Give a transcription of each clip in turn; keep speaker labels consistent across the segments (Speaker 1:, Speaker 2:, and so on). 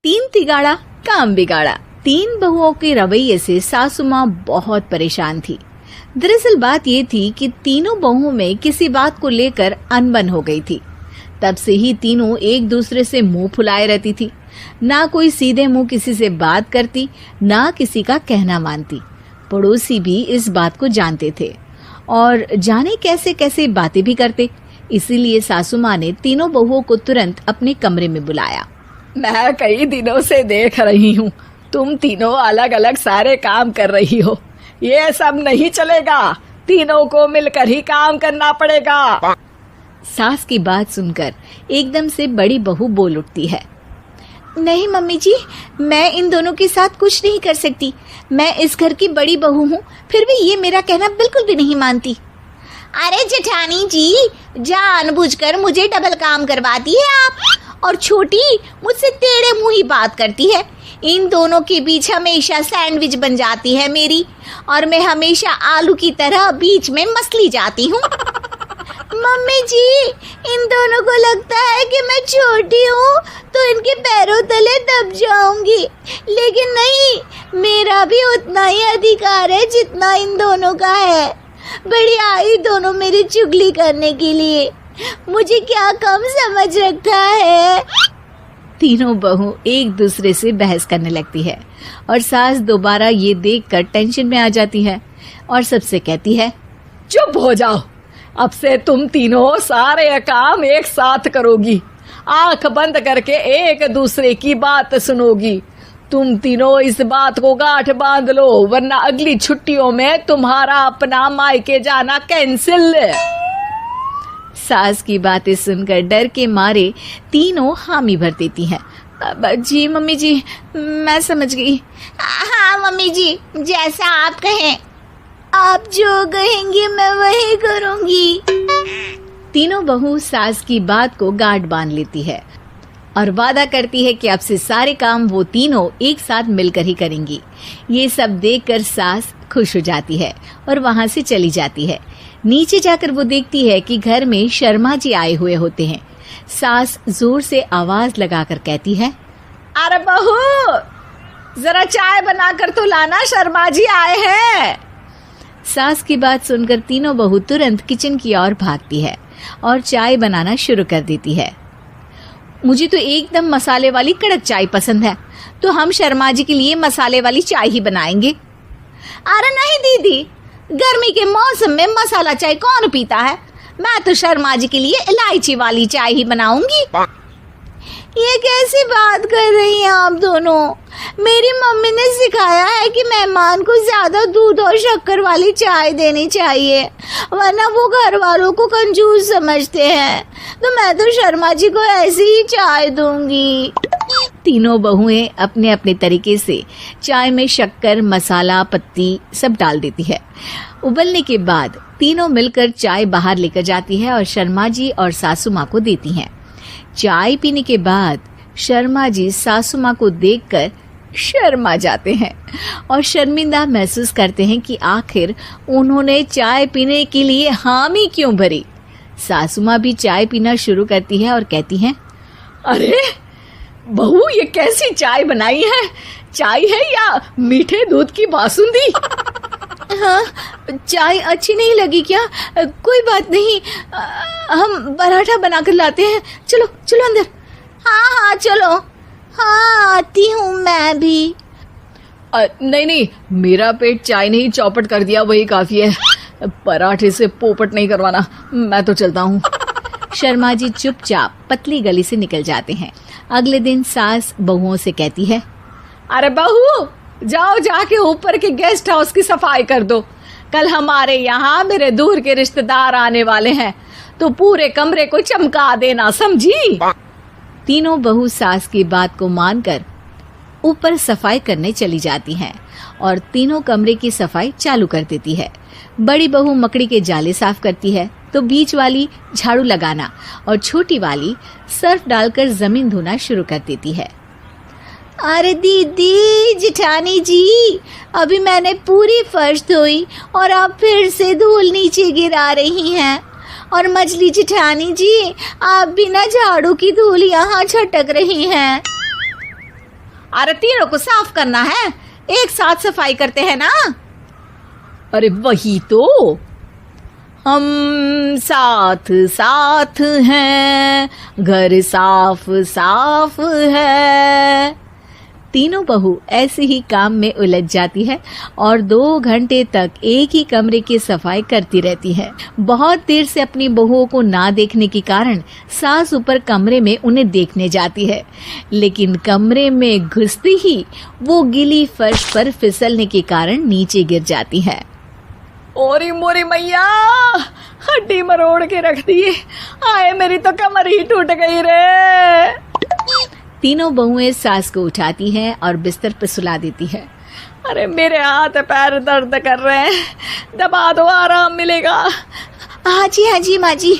Speaker 1: तीन तिगाड़ा काम बिगाड़ा। तीन बहुओं के रवैये से सासू माँ बहुत परेशान थी। दरअसल बात ये थी कि तीनों बहुओं में किसी बात को लेकर अनबन हो गई थी। तब से ही तीनों एक दूसरे से मुंह फुलाए रहती थी। ना कोई सीधे मुंह किसी से बात करती, ना किसी का कहना मानती। पड़ोसी भी इस बात को जानते थे और जाने कैसे कैसे बातें भी करते। इसीलिए सासू माँ ने तीनों बहुओं को तुरंत अपने कमरे में बुलाया।
Speaker 2: मैं कई दिनों से देख रही हूँ, तुम तीनों अलग अलग सारे काम कर रही हो। ये सब नहीं चलेगा, तीनों को मिलकर ही काम करना पड़ेगा।
Speaker 1: सास की बात सुनकर एकदम से बड़ी बहू बोल उठती है। नहीं मम्मी जी, मैं इन दोनों के साथ कुछ नहीं कर सकती। मैं इस घर की बड़ी बहू हूँ, फिर भी ये मेरा कहना बिल्कुल भी नहीं मानती।
Speaker 3: अरे जेठानी जी, जानबूझकर मुझे डबल काम करवाती है आप। और छोटी मुझसे टेढ़े मुंह ही बात करती है। इन दोनों के बीच हमेशा सैंडविच बन जाती है मेरी, और मैं हमेशा आलू की तरह बीच में मसली जाती हूँ। मम्मी जी, इन दोनों को लगता है कि मैं छोटी हूँ तो इनके पैरों तले दब जाऊंगी, लेकिन नहीं, मेरा भी उतना ही अधिकार है जितना इन दोनों का है। बढ़िया ही दोनों मेरी चुगली करने के लिए, मुझे क्या कम समझ रखा है।
Speaker 1: तीनों बहू एक दूसरे से बहस करने लगती है और सास दोबारा ये देखकर टेंशन में आ जाती है और सबसे कहती है,
Speaker 2: चुप हो जाओ, अब से तुम तीनों सारे काम एक साथ करोगी। आंख बंद करके एक दूसरे की बात सुनोगी। तुम तीनों इस बात को गांठ बांध लो, वरना अगली छुट्टियों में तुम्हारा अपना मायके जाना कैंसिल।
Speaker 1: सास की बातें सुनकर डर के मारे तीनों हामी भर देती हैं। जी मम्मी जी, मैं समझ गई।
Speaker 3: हाँ मम्मी जी, जैसा आप कहें। आप जो कहेंगी मैं वही करूंगी।
Speaker 1: तीनों बहू सास की बात को गांठ बांध लेती है और वादा करती है कि अब से सारे काम वो तीनों एक साथ मिलकर ही करेंगी। ये सब देखकर सास खुश हो जाती है और वहां से चली जाती है। नीचे जाकर वो देखती है कि घर में शर्मा जी आए हुए होते हैं। सास जोर से आवाज लगाकर कहती है,
Speaker 2: अरे बहू, जरा चाय बनाकर तो लाना, शर्मा जी आए हैं।
Speaker 1: सास की बात सुनकर तीनों बहू तुरंत किचन की ओर भागती है और चाय बनाना शुरू कर देती है। मुझे तो एकदम मसाले वाली कड़क चाय पसंद है, तो हम शर्मा जी के लिए मसाले वाली चाय ही बनाएंगे।
Speaker 3: अरे नहीं दीदी, गर्मी के मौसम में मसाला चाय कौन पीता है? मैं तो शर्मा जी के लिए इलायची वाली चाय ही बनाऊंगी। ये कैसी बात कर रही हैं आप दोनों? मेरी मम्मी ने सिखाया है कि मेहमान को ज्यादा दूध और शक्कर वाली चाय देनी चाहिए, वरना वो घर वालों को कंजूस समझते हैं। तो मैं तो शर्मा जी को ऐसी ही चाय दूंगी।
Speaker 1: तीनों बहुएं अपने अपने तरीके से चाय में शक्कर, मसाला, पत्ती सब डाल देती है। उबलने के बाद तीनों मिलकर चाय बाहर लेकर जाती है और शर्मा जी और सासू माँ को देती हैं। चाय पीने के बाद शर्मा जी सासू माँ को देखकर शर्मा जाते हैं और शर्मिंदा महसूस करते हैं कि आखिर उन्होंने चाय पीने के लिए हामी क्यों भरी। सासू माँ भी चाय पीना शुरू करती है और कहती हैं,
Speaker 2: अरे बहू, ये कैसी चाय बनाई है? चाय है या मीठे दूध की बासुंदी?
Speaker 1: हाँ, चाय अच्छी नहीं लगी क्या? कोई बात नहीं, हम पराठा बनाकर लाते हैं। चलो चलो अंदर।
Speaker 3: हाँ हाँ चलो। हाँ आती हूँ मैं भी।
Speaker 2: नहीं नहीं, मेरा पेट चाय ने ही चौपट कर दिया, वही काफी है। पराठे से पोपट नहीं करवाना, मैं तो चलता हूँ।
Speaker 1: शर्मा जी चुपचाप पतली गली से निकल जाते हैं। अगले दिन सास बहुओं से कहती है,
Speaker 2: अरे बहू, जाओ जाके ऊपर के गेस्ट हाउस की सफाई कर दो। कल हमारे यहाँ मेरे दूर के रिश्तेदार आने वाले हैं, तो पूरे कमरे को चमका देना, समझी?
Speaker 1: तीनों बहू सास की बात को मानकर ऊपर सफाई करने चली जाती हैं और तीनों कमरे की सफाई चालू कर देती है। बड़ी बहू मकड़ी के जाले साफ करती है, तो बीच वाली झाड़ू लगाना और छोटी वाली सर्फ डालकर जमीन धोना शुरू कर देती है।
Speaker 3: अरे दीदी, जेठानी जी, अभी मैंने पूरी फर्श धोई और आप फिर से धूल नीचे गिरा रही हैं। और मछली जेठानी जी, आप बिना झाड़ू की धूल यहाँ छटक रही हैं। अरे तीनों को साफ करना है, एक साथ सफाई करते हैं ना।
Speaker 2: अरे वही तो, हम साथ साथ हैं, घर साफ साफ है।
Speaker 1: तीनों बहू ऐसे ही काम में उलझ जाती है और 2 घंटे तक एक ही कमरे की सफाई करती रहती है। बहुत देर से अपनी बहुओं को ना देखने के कारण सास ऊपर कमरे में उन्हें देखने जाती है, लेकिन कमरे में घुसती ही वो गीली फर्श पर फिसलने के कारण नीचे गिर जाती है।
Speaker 2: ओरी मोरी मैया, हड्डी मरोड़ के रख दी। आए मेरी तो कमर ही टूट गई रे।
Speaker 1: तीनों बहुएं सास को उठाती हैं और बिस्तर पर सुला देती है।
Speaker 2: अरे मेरे हाथ पैर दर्द कर रहे हैं, दबा दो, आराम मिलेगा।
Speaker 3: हाँ जी माँ जी।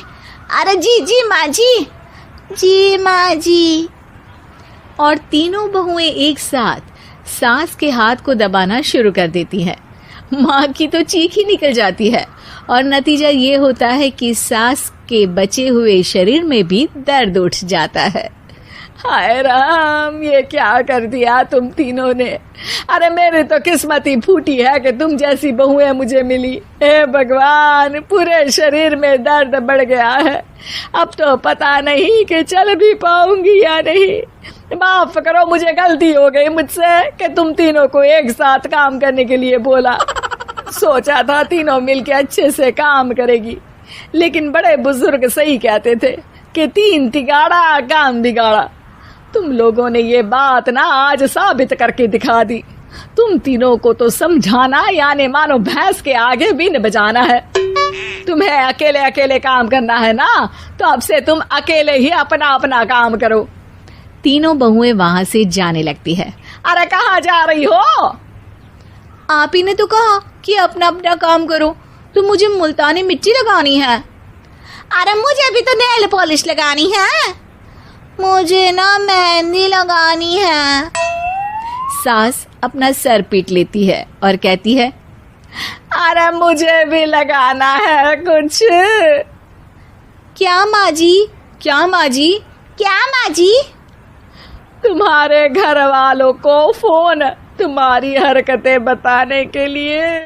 Speaker 3: अरे जी माँ जी माँ जी।
Speaker 1: और तीनों बहुएं एक साथ सास के हाथ को दबाना शुरू कर देती हैं। माँ की तो चीख ही निकल जाती है और नतीजा ये होता है कि सास के बचे हुए शरीर में भी दर्द उठ जाता है।
Speaker 2: हाय राम, ये क्या कर दिया तुम तीनों ने। अरे मेरी तो किस्मत ही फूटी है कि तुम जैसी बहुएं मुझे मिली। हे भगवान, पूरे शरीर में दर्द बढ़ गया है। अब तो पता नहीं कि चल भी पाऊंगी या नहीं। माफ करो, मुझे गलती हो गई मुझसे कि तुम तीनों को एक साथ काम करने के लिए बोला। सोचा था तीनों मिलके अच्छे से काम करेगी, लेकिन बड़े बुजुर्ग सही कहते थे कि 3 तिगाड़ा काम बिगाड़ा। तुम लोगों ने ये बात ना आज साबित करके दिखा दी। तुम तीनों को तो समझाना यानी मानो भैंस के आगे बीन बजाना है। तुम्हें अकेले अकेले काम करना है ना, तो अब से तुम अकेले ही अपना अपना काम करो।
Speaker 1: तीनों बहुएं वहां से जाने लगती है।
Speaker 2: अरे कहाँ जा रही हो?
Speaker 3: आप ही ने तो कहा कि अपना अपना काम करो, तो मुझे मुल्तानी मिट्टी लगानी है। अरे मुझे भी तो नेल पॉलिश लगानी है, मुझे ना मेहंदी लगानी है।
Speaker 1: सास अपना सर पीट लेती है और कहती है,
Speaker 2: अरे मुझे भी लगाना है कुछ।
Speaker 3: क्या माँ जी? क्या माँ जी? क्या माँ जी?
Speaker 2: तुम्हारे घर वालों को फोन तुम्हारी हरकतें बताने के लिए।